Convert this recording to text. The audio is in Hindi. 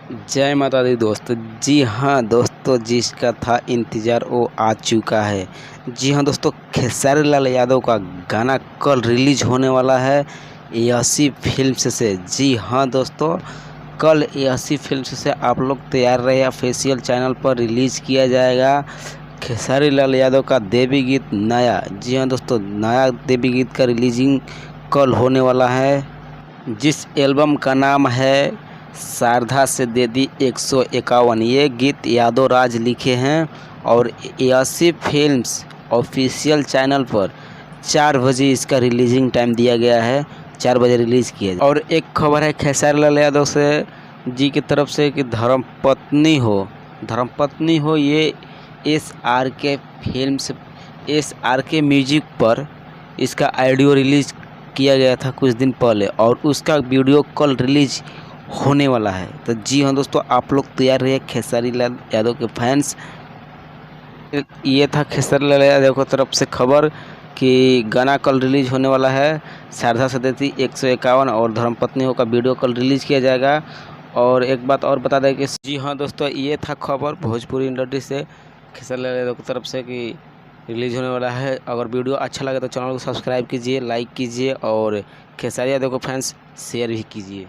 जय माता दी दोस्तों। जी हाँ दोस्तों, जिसका था इंतज़ार वो आ चुका है। जी हाँ दोस्तों, खेसारी लाल यादव का गाना कल रिलीज होने वाला है यासी फिल्म्स से। जी हाँ दोस्तों, कल यासी फिल्म्स से आप लोग तैयार रहे। ऑफिशियल चैनल पर रिलीज़ किया जाएगा खेसारी लाल यादव का देवी गीत नया। जी हाँ दोस्तों, नया देवी गीत का रिलीजिंग कल होने वाला है, जिस एल्बम का नाम है शारदा से दे दी 151। ये गीत यादव राज लिखे हैं और यासी फिल्म्स ऑफिशियल चैनल पर 4 बजे इसका रिलीजिंग टाइम दिया गया है। 4 बजे रिलीज़ किया। और एक खबर है खेसारी लाल यादव से जी की तरफ से कि धर्मपत्नी हो ये SRK फिल्म्स SRK म्यूजिक पर इसका ऑडियो रिलीज़ किया गया था कुछ दिन पहले और उसका वीडियो कल रिलीज होने वाला है। तो जी हाँ दोस्तों, आप लोग तैयार रहिए खेसारी लाल यादव के फैंस। ये था खेसारी लाल यादव की तरफ से खबर कि गाना कल रिलीज होने वाला है शारदा सदेती 151 और धर्मपत्नी हो का वीडियो कल रिलीज किया जाएगा। और एक बात और बता दें कि जी हाँ दोस्तों, ये था खबर भोजपुरी इंडस्ट्री से खेसारी लाल यादव की तरफ से कि रिलीज़ होने वाला है। अगर वीडियो अच्छा लगे तो चैनल को सब्सक्राइब कीजिए, लाइक कीजिए और खेसारी यादव को फैंस शेयर भी कीजिए।